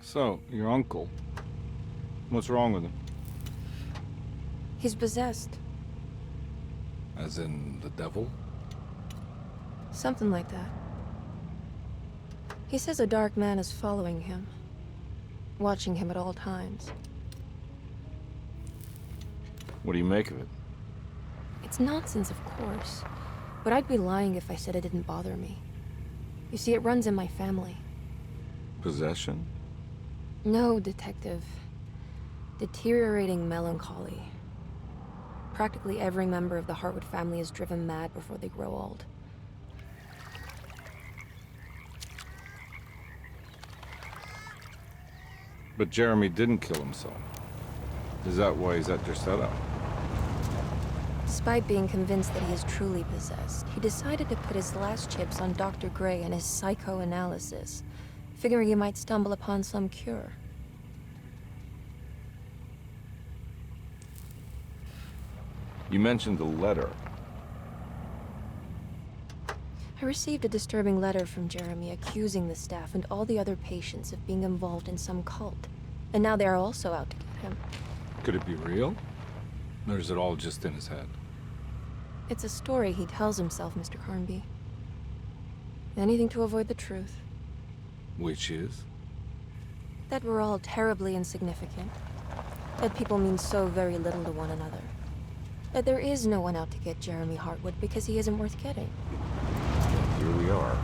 So, your uncle. What's wrong with him? He's possessed. As in the devil? Something like that. He says a dark man is following him, watching him at all times. What do you make of it? It's nonsense, of course, but I'd be lying if I said it didn't bother me. You see, it runs in my family. Possession? No, Detective. Deteriorating melancholy. Practically every member of the Hartwood family is driven mad before they grow old. But Jeremy didn't kill himself. Is that why he's at your setup? Despite being convinced that he is truly possessed, he decided to put his last chips on Dr. Gray and his psychoanalysis, figuring he might stumble upon some cure. You mentioned the letter. I received a disturbing letter from Jeremy accusing the staff and all the other patients of being involved in some cult. And now they are also out to get him. Could it be real? Or is it all just in his head? It's a story he tells himself, Mr. Carnby. Anything to avoid the truth. Which is? That we're all terribly insignificant. That people mean so very little to one another. That there is no one out to get Jeremy Hartwood because he isn't worth getting. Here we are.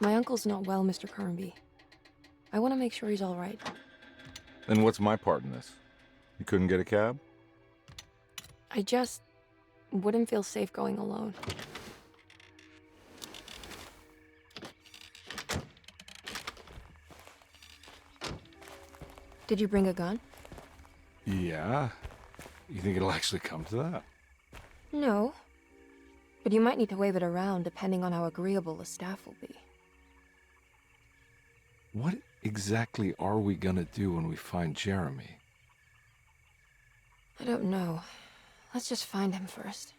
My uncle's not well, Mr. Carnby. I want to make sure he's all right. Then what's my part in this? You couldn't get a cab? I just wouldn't feel safe going alone. Did you bring a gun? Yeah. You think it'll actually come to that? No. But you might need to wave it around depending on how agreeable the staff will be. What exactly are we gonna do when we find Jeremy? I don't know. Let's just find him first.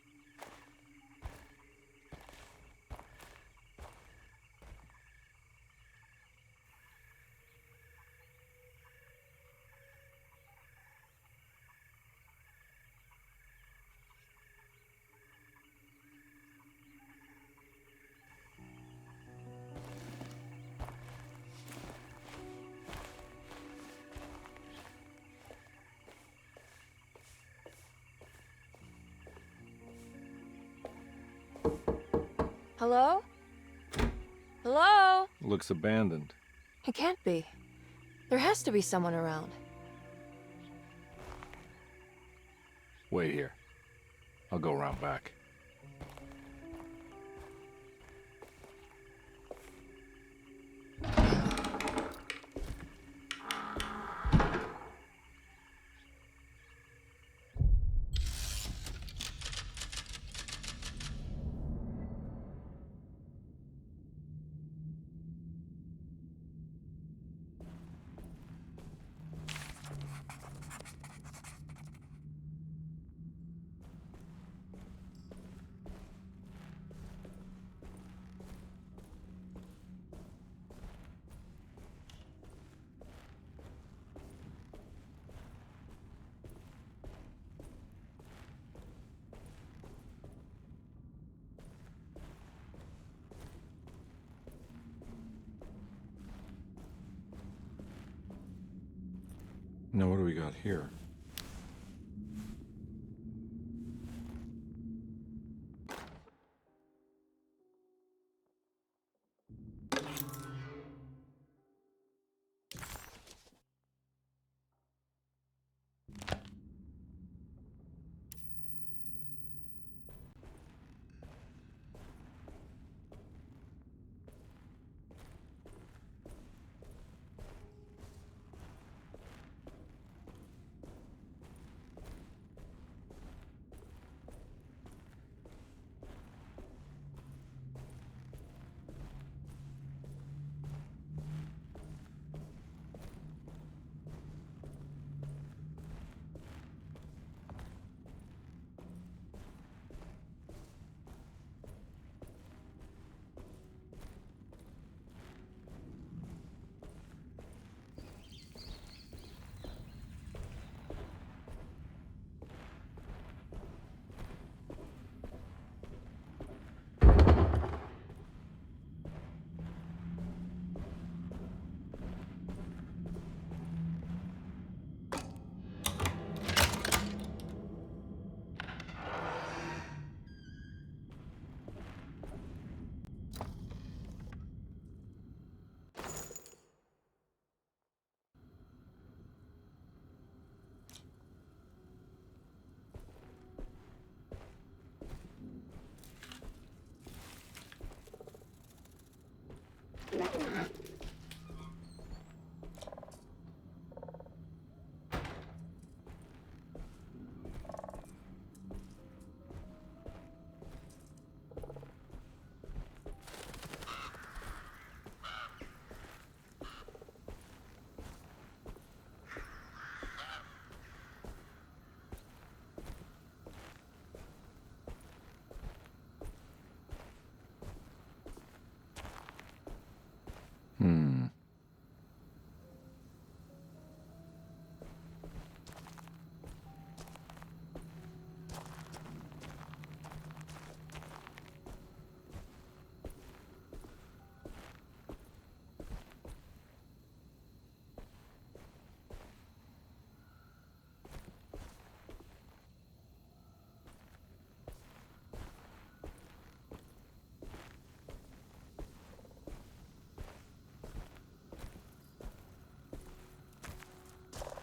Hello? Hello? Looks abandoned. It can't be. There has to be someone around. Wait here. I'll go around back. Now what do we got here?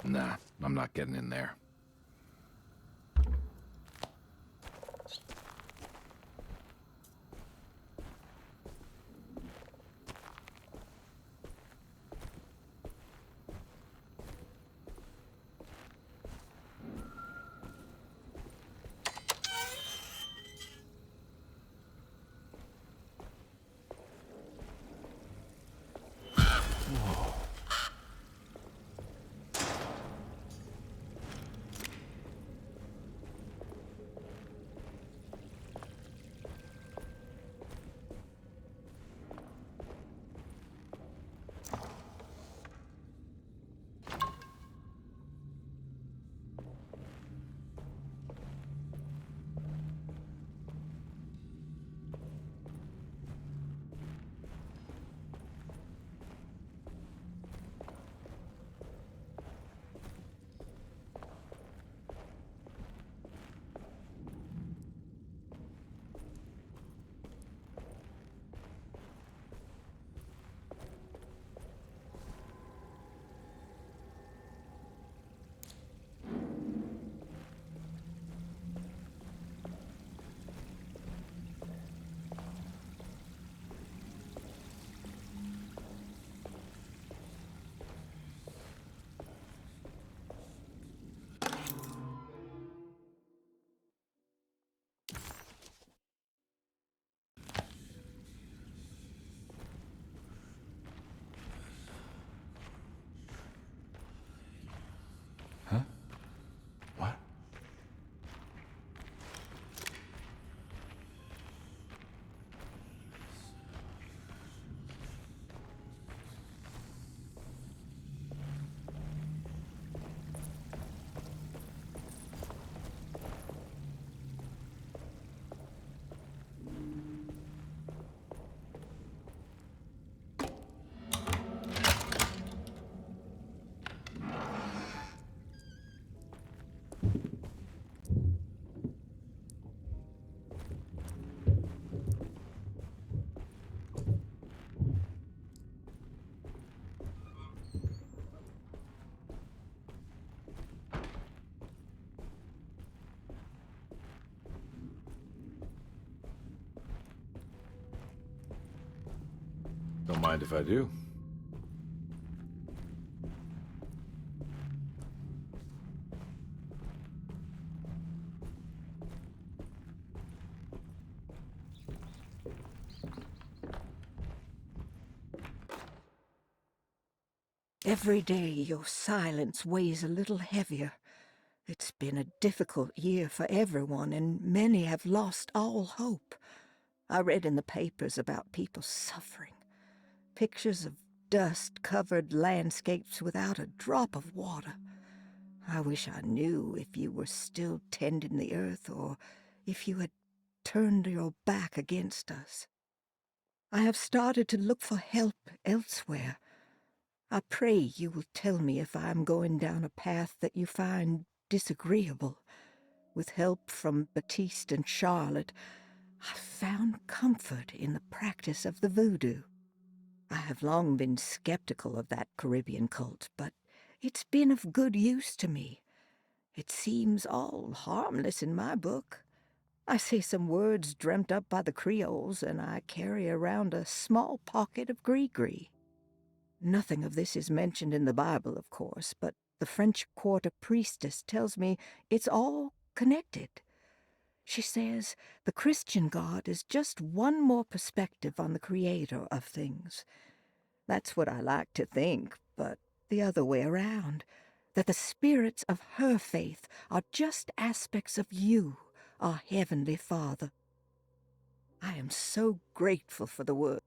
Nah, I'm not getting in there. Huh? What? Don't mind if I do. Every day your silence weighs a little heavier. It's been a difficult year for everyone, and many have lost all hope. I read in the papers about people suffering. Pictures of dust-covered landscapes without a drop of water. I wish I knew if you were still tending the earth or if you had turned your back against us. I have started to look for help elsewhere. I pray you will tell me if I am going down a path that you find disagreeable. With help from Baptiste and Charlotte, I found comfort in the practice of the voodoo. I have long been skeptical of that Caribbean cult, but it's been of good use to me. It seems all harmless in my book. I say some words dreamt up by the Creoles, and I carry around a small pocket of gree-gree. Nothing of this is mentioned in the Bible, of course, but the French quarter priestess tells me it's all connected. She says the Christian God is just one more perspective on the creator of things. That's what I like to think, but the other way around, that the spirits of her faith are just aspects of you, our Heavenly Father. I am so grateful for the word.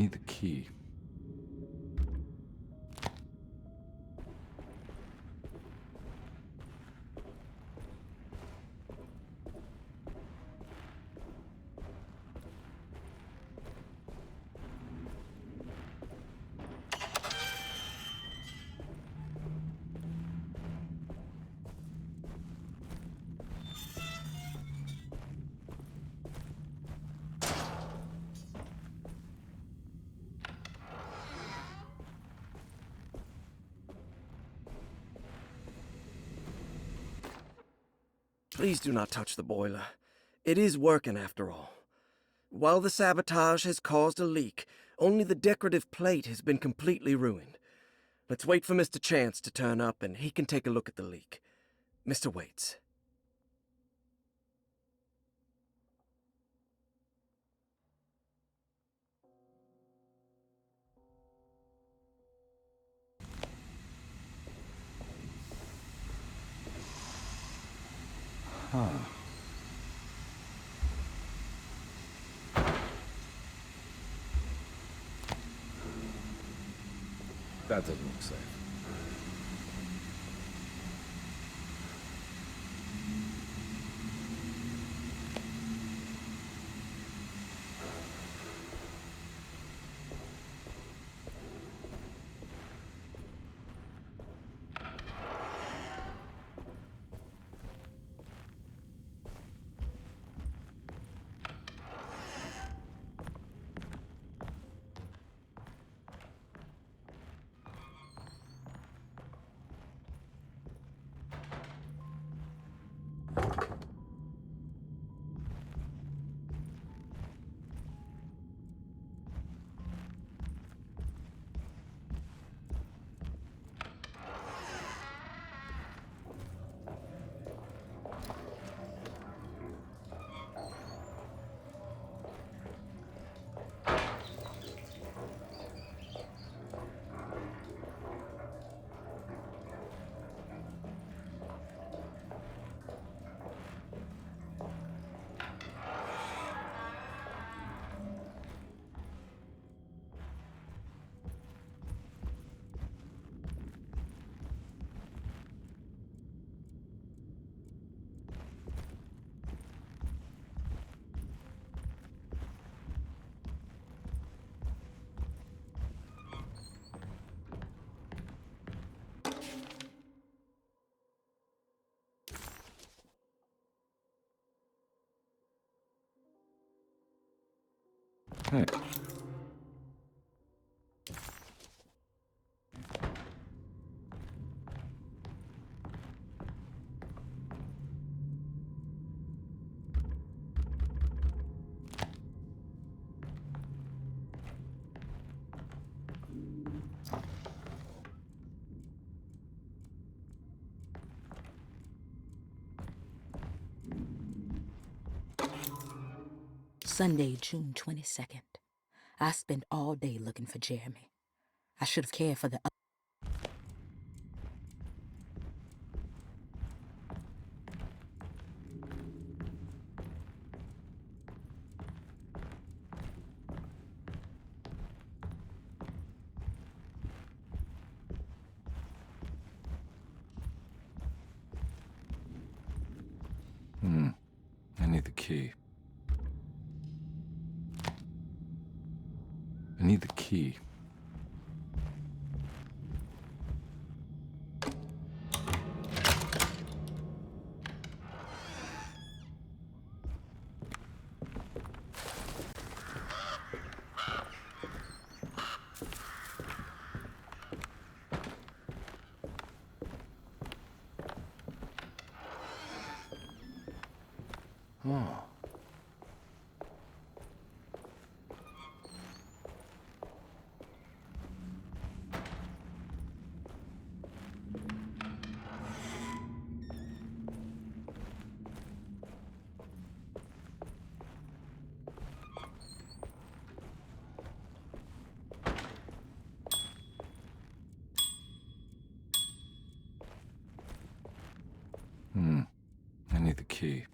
need the key. Please do not touch the boiler. It is working after all. While the sabotage has caused a leak, only the decorative plate has been completely ruined. Let's wait for Mr. Chance to turn up and he can take a look at the leak. Mr. Waits. Huh. That doesn't look safe. Hey. Sunday, June 22nd. I spent all day looking for Jeremy. I should have cared for the other. I need the key. I need the key. Oh. I need the key.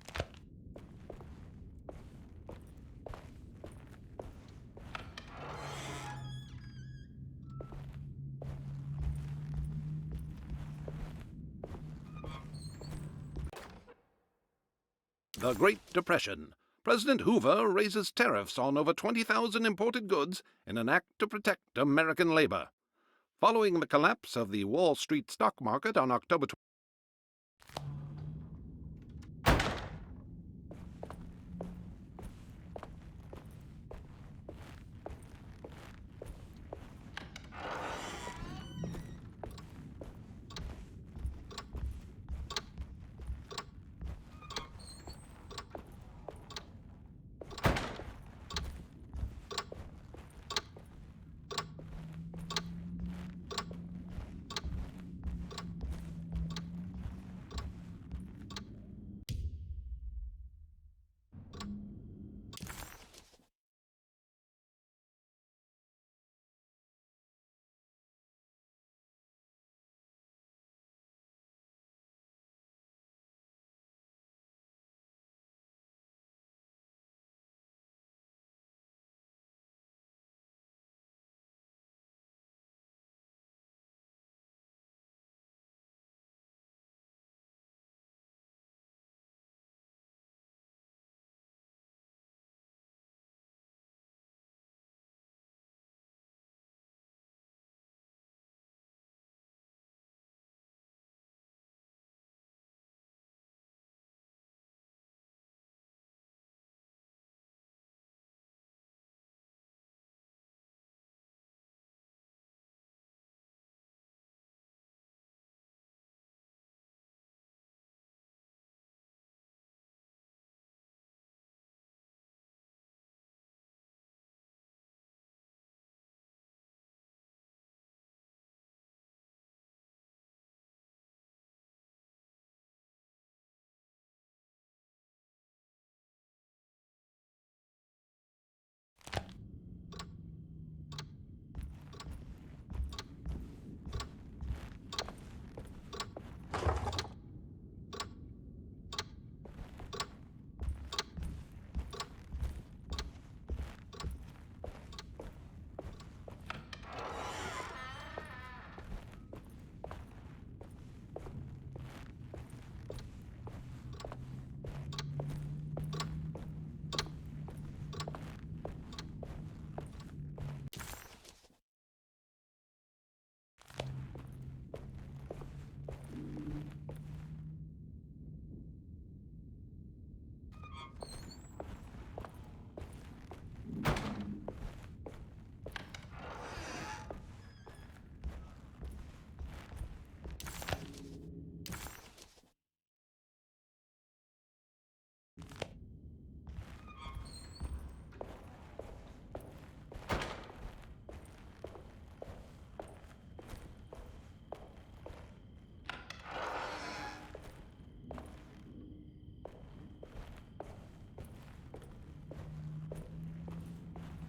The Great Depression. President Hoover raises tariffs on over 20,000 imported goods in an act to protect American labor. Following the collapse of the Wall Street stock market on October 20,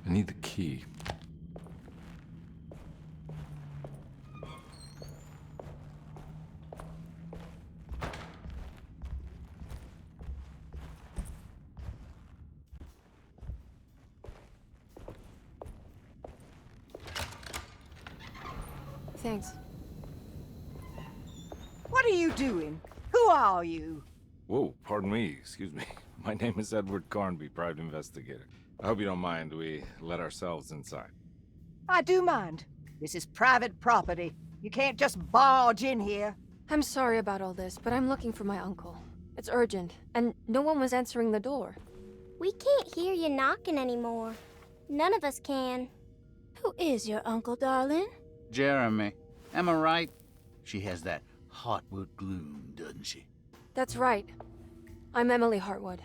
I need the key. Thanks. What are you doing? Who are you? Whoa, pardon me, excuse me. My name is Edward Carnby, private investigator. I hope you don't mind we let ourselves inside. I do mind. This is private property. You can't just barge in here. I'm sorry about all this, but I'm looking for my uncle. It's urgent, and no one was answering the door. We can't hear you knocking anymore. None of us can. Who is your uncle, darling? Jeremy. Am I right? She has that Heartwood gloom, doesn't she? That's right. I'm Emily Hartwood.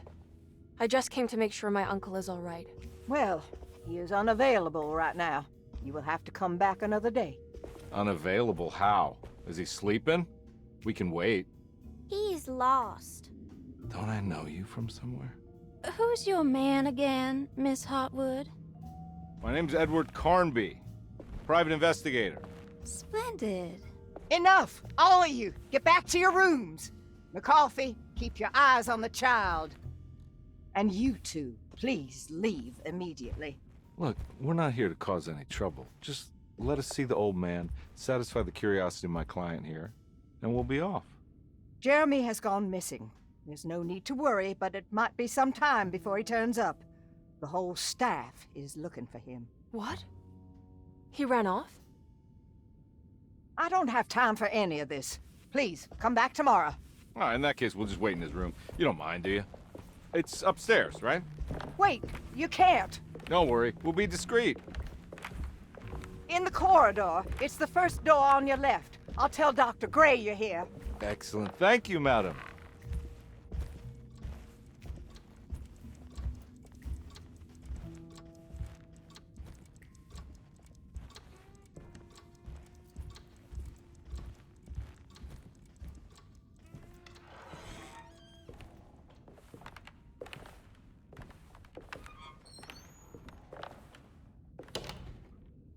I just came to make sure my uncle is all right. Well, he is unavailable right now. You will have to come back another day. Unavailable how? Is he sleeping? We can wait. He's lost. Don't I know you from somewhere? Who's your man again, Miss Hartwood? My name's Edward Carnby, private investigator. Splendid. Enough! All of you! Get back to your rooms! McCarthy, keep your eyes on the child. And you two, please leave immediately. Look, we're not here to cause any trouble. Just let us see the old man, satisfy the curiosity of my client here, and we'll be off. Jeremy has gone missing. There's no need to worry, but it might be some time before he turns up. The whole staff is looking for him. What? He ran off? I don't have time for any of this. Please, come back tomorrow. All right, in that case, we'll just wait in his room. You don't mind, do you? It's upstairs, right? Wait, you can't. Don't worry, we'll be discreet. In the corridor. It's the first door on your left. I'll tell Dr. Gray you're here. Excellent. Thank you, madam.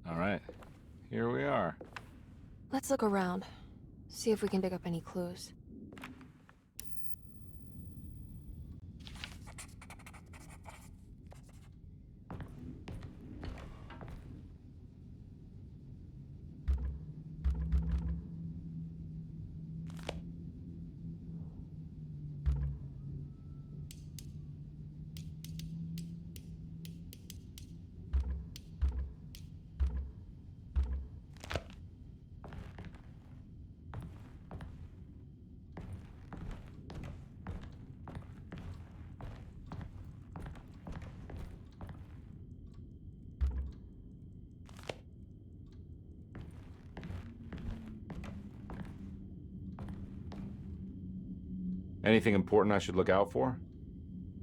All right, here we are. Let's look around. See if we can dig up any clues. Anything important I should look out for?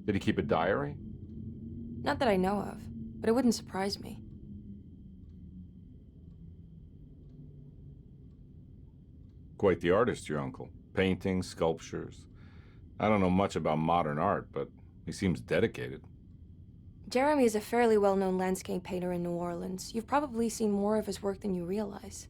Did he keep a diary? Not that I know of, but it wouldn't surprise me. Quite the artist, your uncle. Paintings, sculptures. I don't know much about modern art, but he seems dedicated. Jeremy is a fairly well-known landscape painter in New Orleans. You've probably seen more of his work than you realize.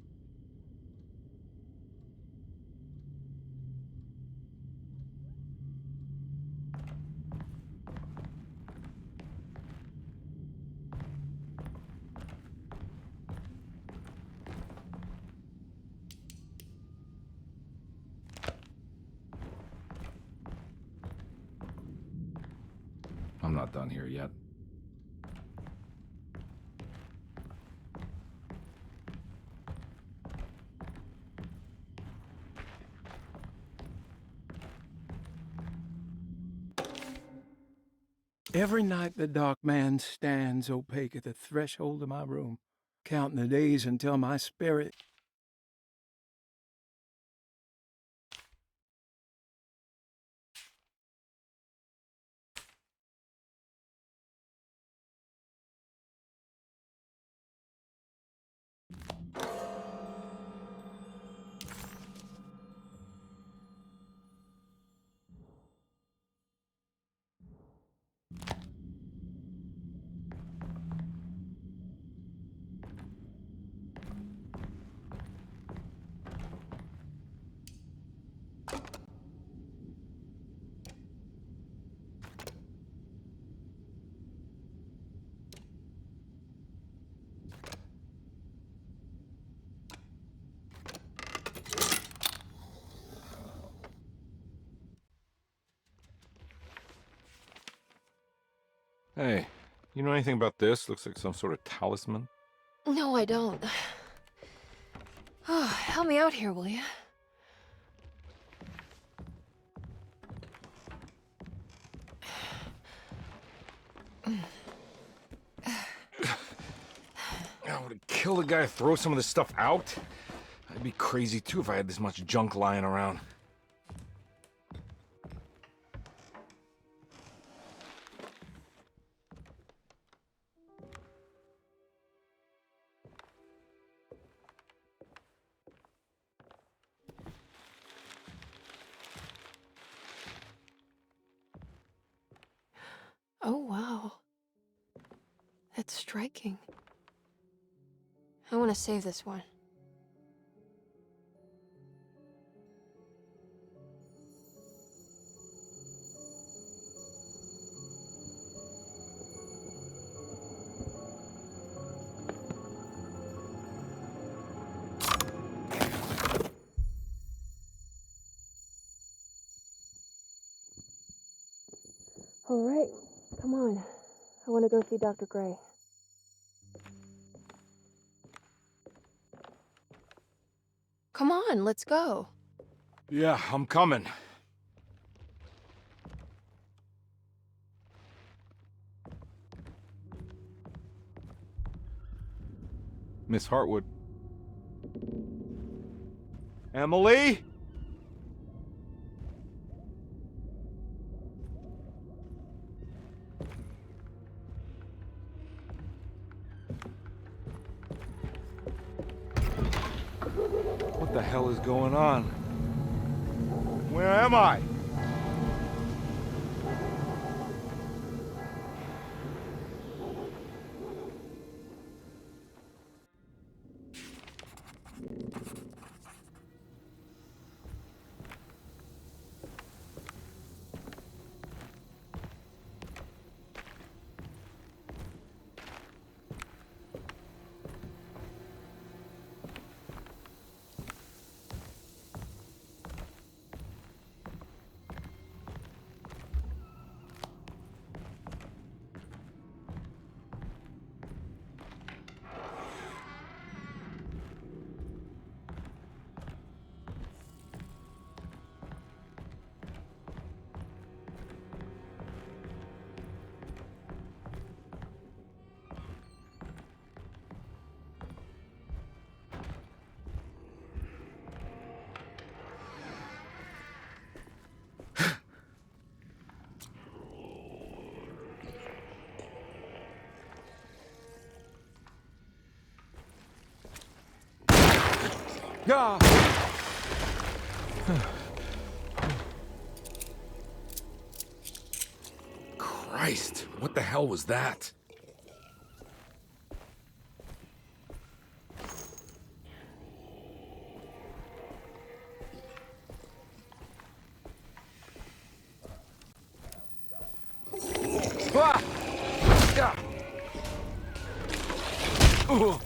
I'm not done here yet. Every night the dark man stands opaque at the threshold of my room, counting the days until my spirit... Hey, you know anything about this? Looks like some sort of talisman. No, I don't. Oh, help me out here, will you? I would kill the guy to throw some of this stuff out. I'd be crazy too if I had this much junk lying around. Oh, wow. That's striking. I want to save this one. All right, come on. I want to go see Dr. Gray. Come on, let's go. Yeah, I'm coming. Miss Hartwood. Emily? What the hell is going on? Where am I? Ah! Christ, what the hell was that? Ah! Ah! Ugh.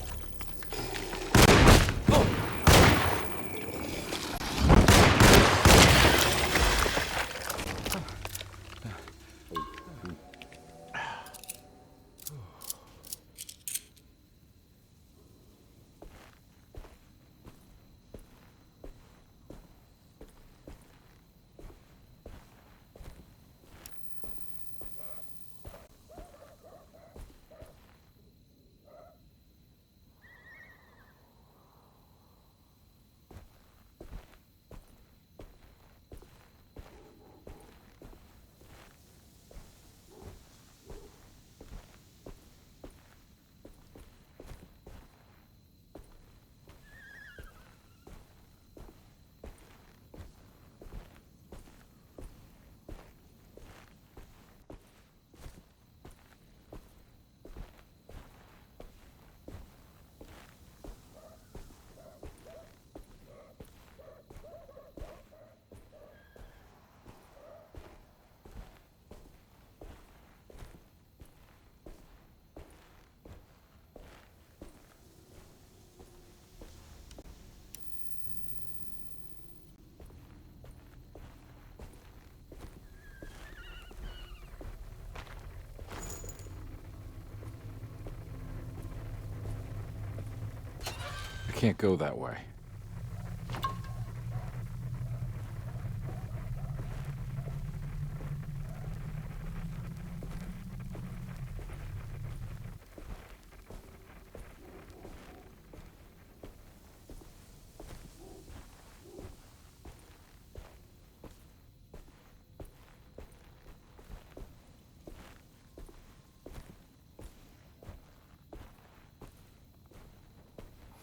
I can't go that way.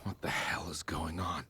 What the hell is going on?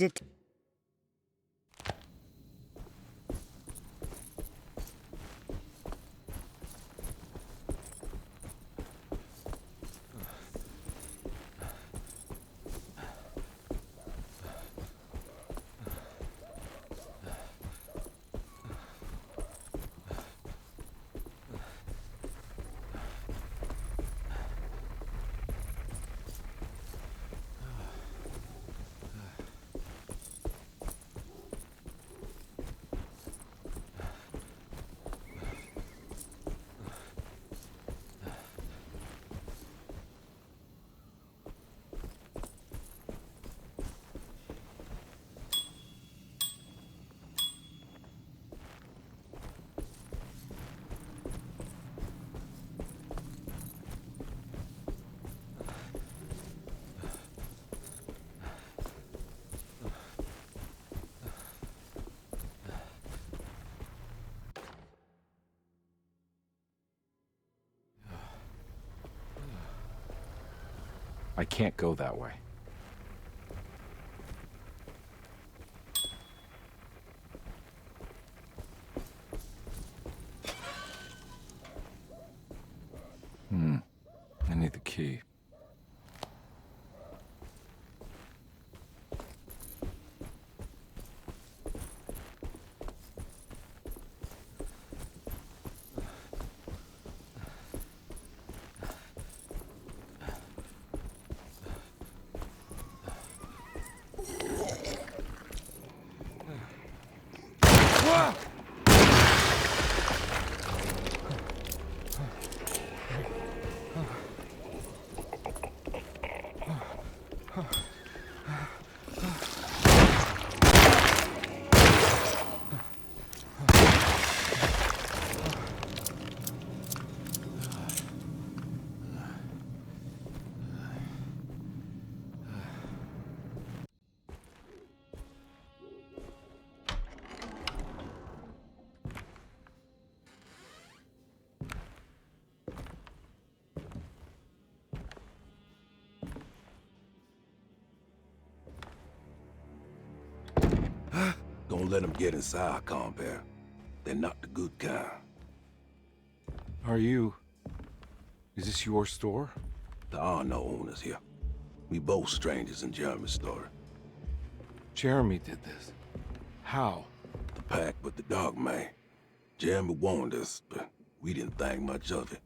det. I can't go that way. I need the key. Don't let them get inside, compare. They're not the good kind. Are you... Is this your store? There are no owners here. We both strangers in Jeremy's story. Jeremy did this. How? The pact with the dog man. Jeremy warned us, but we didn't think much of it.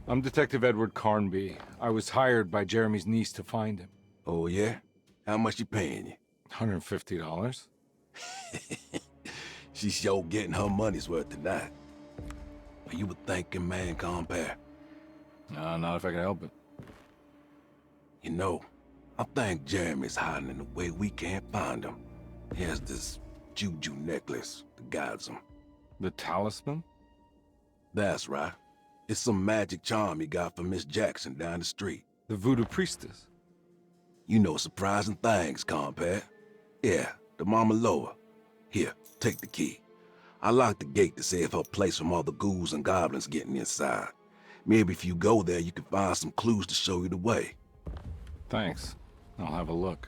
I'm Detective Edward Carnby. I was hired by Jeremy's niece to find him. Oh, yeah? How much she paying you? $150. She's sure getting her money's worth tonight. Are you a thinking man, compare? Not if I can help it. You know, I think Jeremy's hiding in a way we can't find him. He has this juju necklace that guides him. The talisman? That's right. It's some magic charm he got from Miss Jackson down the street. The voodoo priestess? You know surprising things, compare. Yeah, the Mama Loa. Here, take the key. I locked the gate to save her place from all the ghouls and goblins getting inside. Maybe if you go there, you can find some clues to show you the way. Thanks. I'll have a look.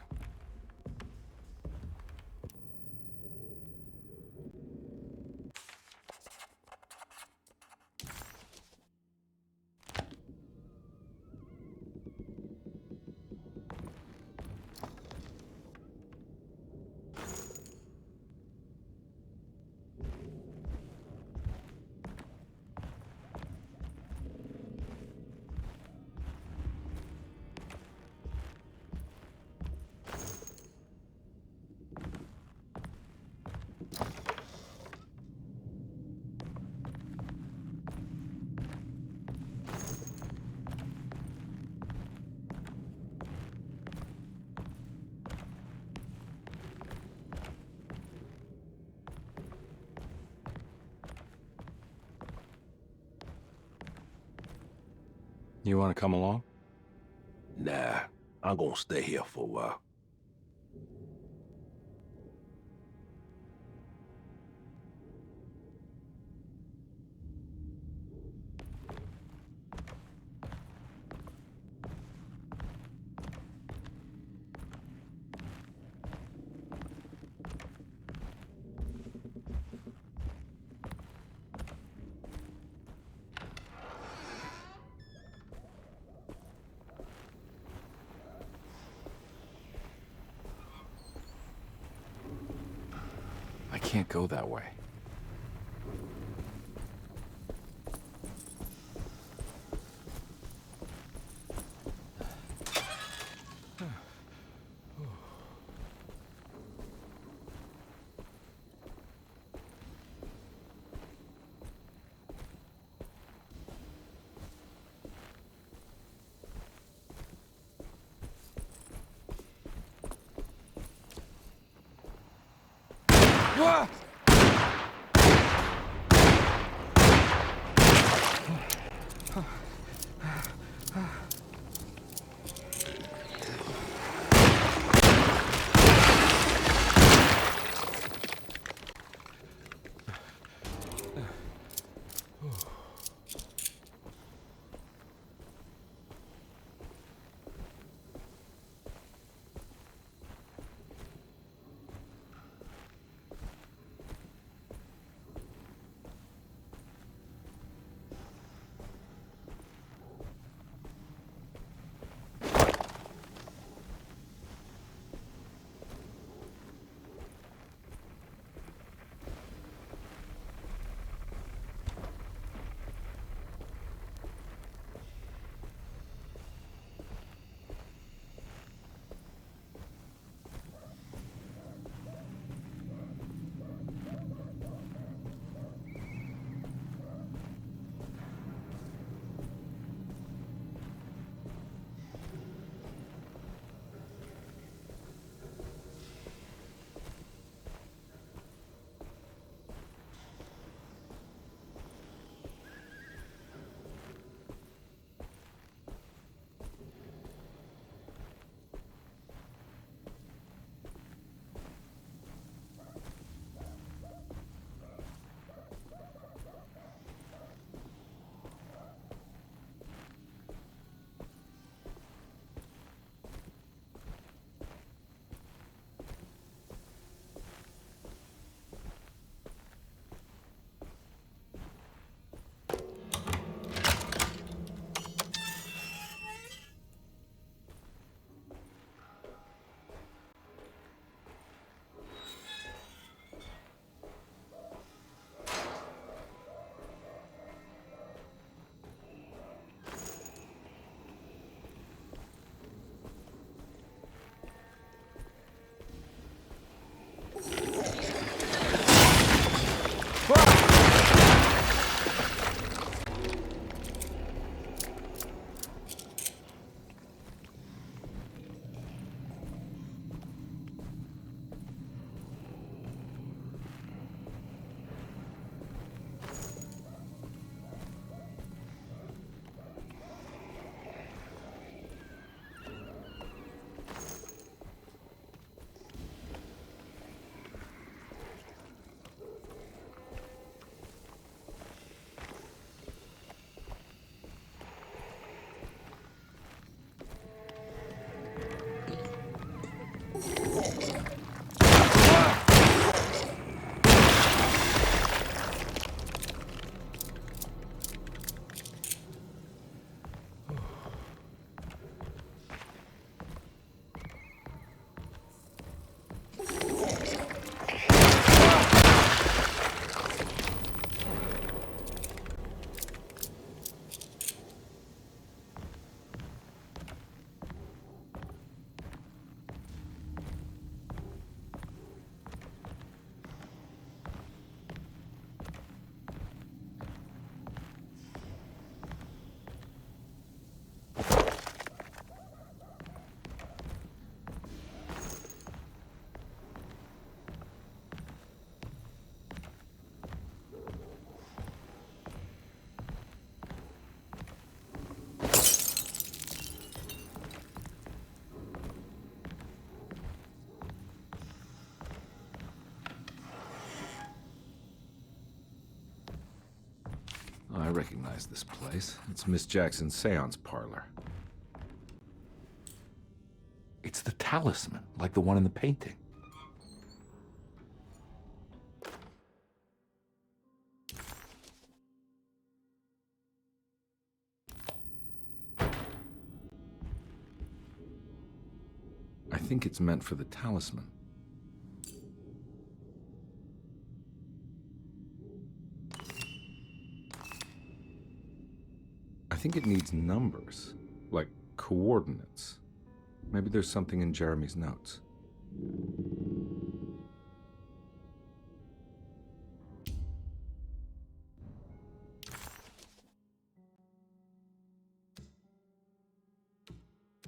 You want to come along? Nah, I'm gonna stay here for a while. I can't go that way. I recognize this place. It's Miss Jackson's seance parlor. It's the talisman, like the one in the painting. I think it's meant for the talisman. think it needs numbers, like coordinates. Maybe there's something in Jeremy's notes.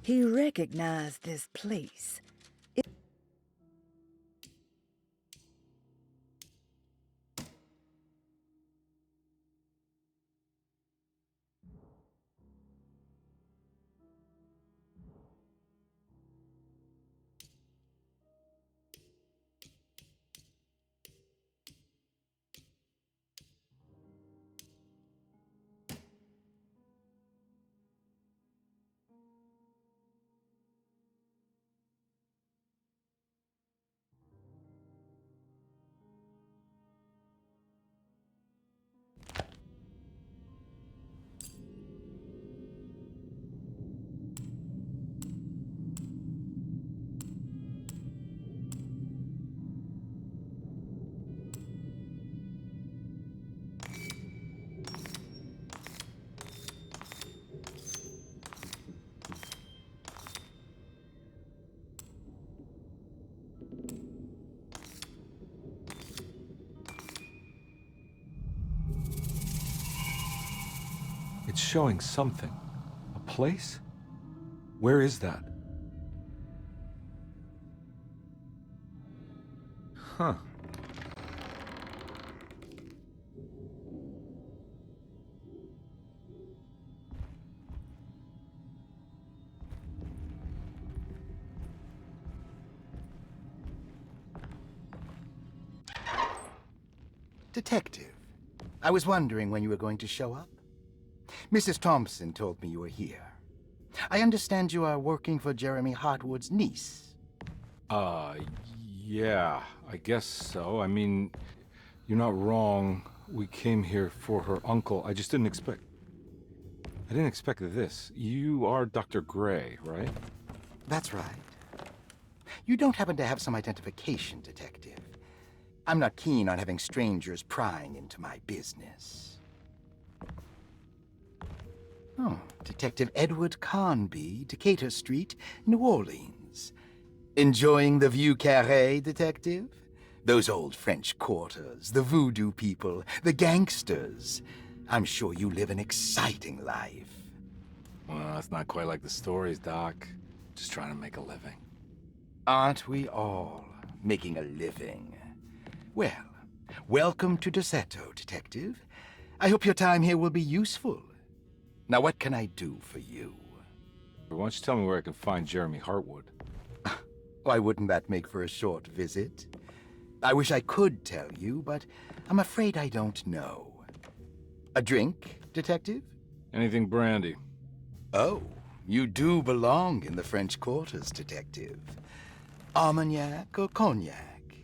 He recognized this place. It's showing something. A place? Where is that? Huh. Detective, I was wondering when you were going to show up. Mrs. Thompson told me you were here. I understand you are working for Jeremy Hartwood's niece. Yeah, I guess so. I mean, you're not wrong. We came here for her uncle. I just didn't expect... I didn't expect this. You are Dr. Gray, right? That's right. You don't happen to have some identification, Detective. I'm not keen on having strangers prying into my business. Oh, Detective Edward Carnby, Decatur Street, New Orleans. Enjoying the Vieux Carré, Detective? Those old French quarters, the voodoo people, the gangsters. I'm sure you live an exciting life. Well, it's not quite like the stories, Doc. Just trying to make a living. Aren't we all making a living? Well, welcome to Deseto, Detective. I hope your time here will be useful. Now, what can I do for you? Why don't you tell me where I can find Jeremy Hartwood? Why wouldn't that make for a short visit? I wish I could tell you, but I'm afraid I don't know. A drink, Detective? Anything brandy. Oh, you do belong in the French quarters, Detective. Armagnac or cognac?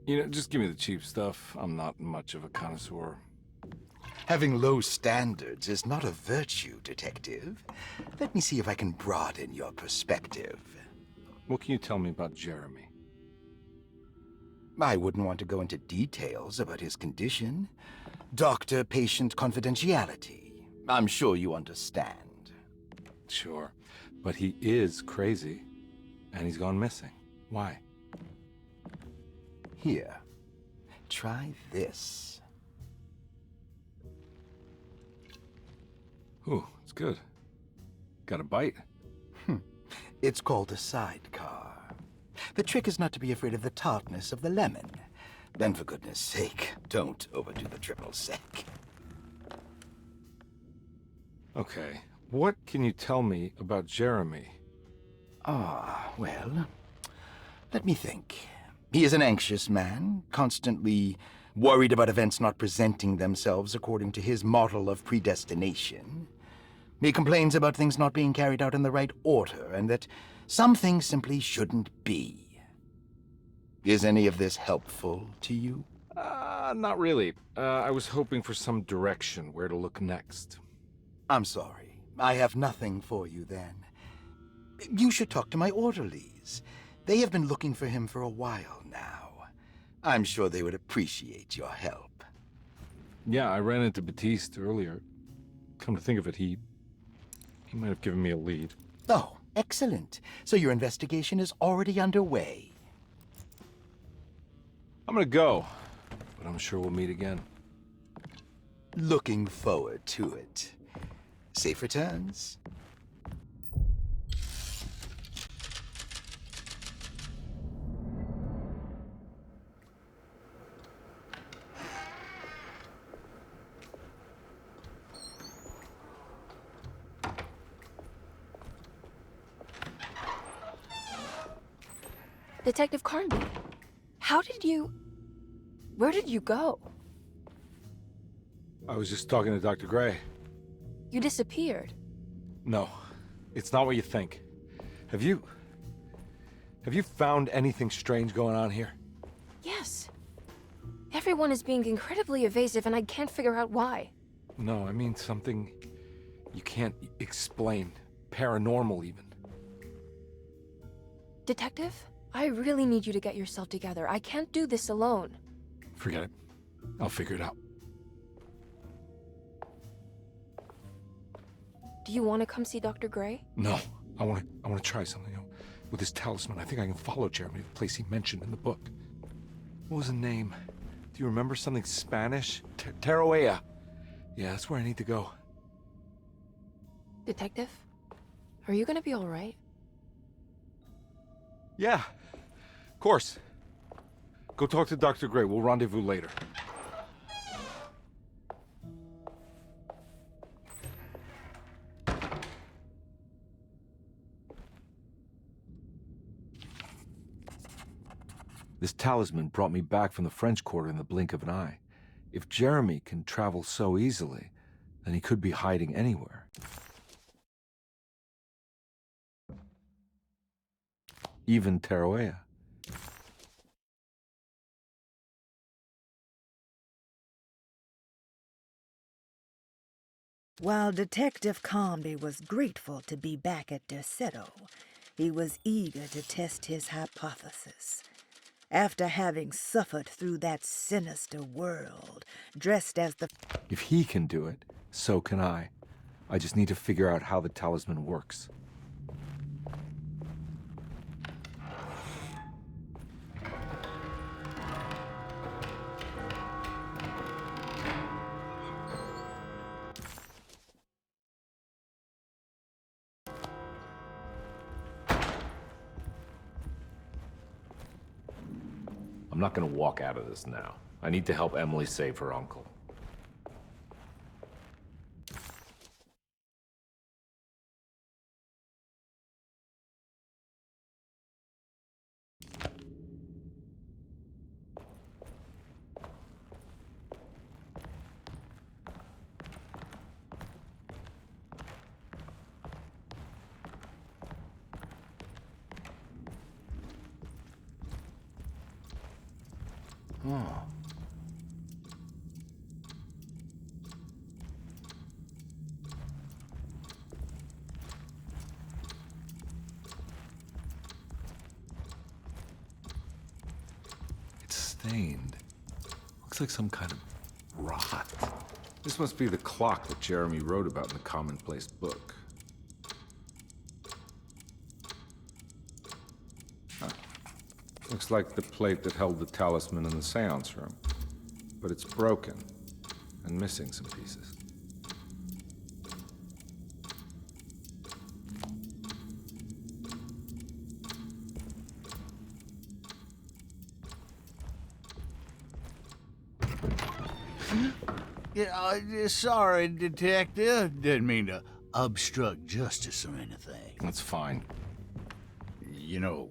You know, just give me the cheap stuff. I'm not much of a connoisseur. Having low standards is not a virtue, Detective. Let me see if I can broaden your perspective. What can you tell me about Jeremy? I wouldn't want to go into details about his condition. Doctor-patient confidentiality. I'm sure you understand. Sure, but he is crazy, and he's gone missing. Why? Here, try this. Ooh, it's good. Got a bite? It's called a sidecar. The trick is not to be afraid of the tartness of the lemon. Then, for goodness sake, don't overdo the triple sec. Okay, what can you tell me about Jeremy? Well, let me think. He is an anxious man, constantly worried about events not presenting themselves according to his model of predestination. He complains about things not being carried out in the right order, and that some things simply shouldn't be. Is any of this helpful to you? Not really. I was hoping for some direction where to look next. I'm sorry. I have nothing for you then. You should talk to my orderlies. They have been looking for him for a while now. I'm sure they would appreciate your help. Yeah, I ran into Batiste earlier. Come to think of it, he He might have given me a lead. Oh, excellent. So your investigation is already underway. I'm gonna go, but I'm sure we'll meet again. Looking forward to it. Safe returns. Detective Carnby, where did you go? I was just talking to Dr. Gray. You disappeared. No, it's not what you think. Have you found anything strange going on here? Yes. Everyone is being incredibly evasive and I can't figure out why. No, I mean something you can't explain. Paranormal, even. Detective, I really need you to get yourself together. I can't do this alone. Forget it. I'll figure it out. Do you want to come see Dr. Gray? No, I want to try something. With this talisman, I think I can follow Jeremy to the place he mentioned in the book. What was the name? Do you remember something Spanish? Tarawea. Yeah, that's where I need to go. Detective, are you gonna be all right? Yeah, of course. Go talk to Dr. Gray. We'll rendezvous later. This talisman brought me back from the French Quarter in the blink of an eye. If Jeremy can travel so easily, then he could be hiding anywhere. Even Tarawea. While Detective Carnby was grateful to be back at Derceto, he was eager to test his hypothesis. After having suffered through that sinister world, dressed as the... If he can do it, so can I. I just need to figure out how the talisman works. I'm not gonna walk out of this now. I need to help Emily save her uncle. Oh. It's stained. Looks like some kind of rot. This must be the clock that Jeremy wrote about in the Commonplace book. Looks like the plate that held the talisman in the seance room. But it's broken and missing some pieces. Yeah, sorry, Detective. Didn't mean to obstruct justice or anything. That's fine. You know,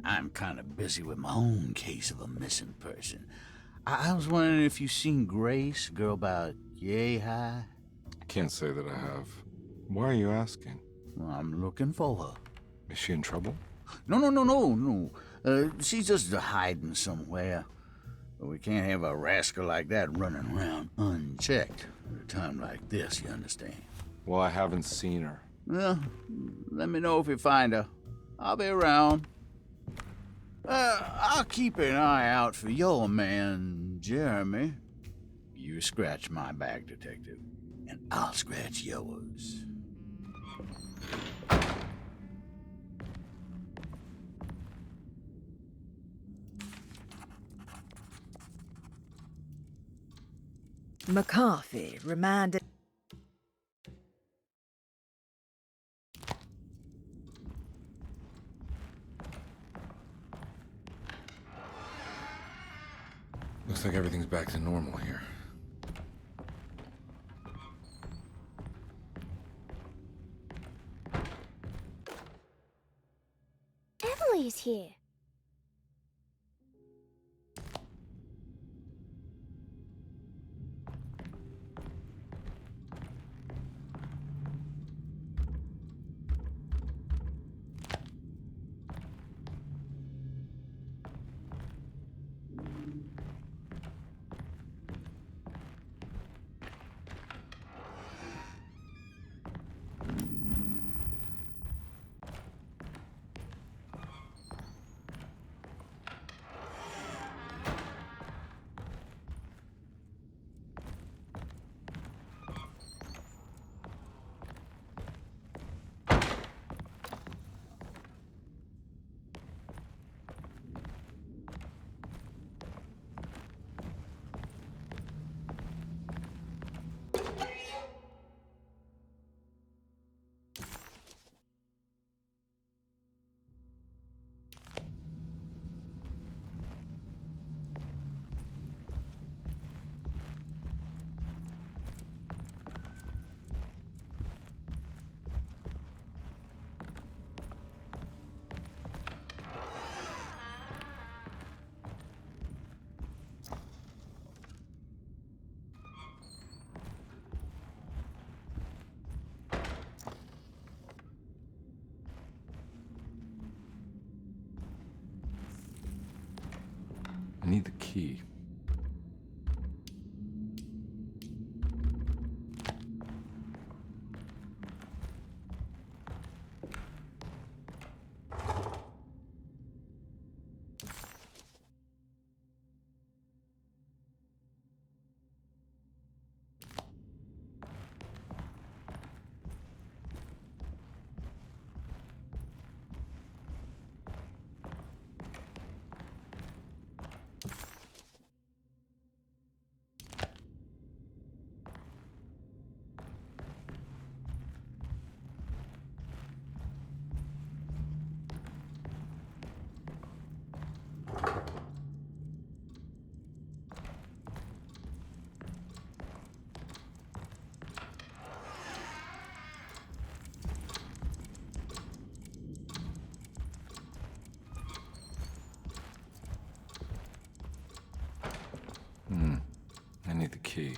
I'm kind of busy with my own case of a missing person. I was wondering if you've seen Grace, girl about yay high? I can't say that I have. Why are you asking? Well, I'm looking for her. Is she in trouble? No. She's just hiding somewhere. But we can't have a rascal like that running around unchecked at a time like this, you understand? Well, I haven't seen her. Well, let me know if you find her. I'll be around. I'll keep an eye out for your man, Jeremy. You scratch my back, Detective, and I'll scratch yours. McCarthy reminded... Looks like everything's back to normal here. Emily's here. I need the key. I need the key.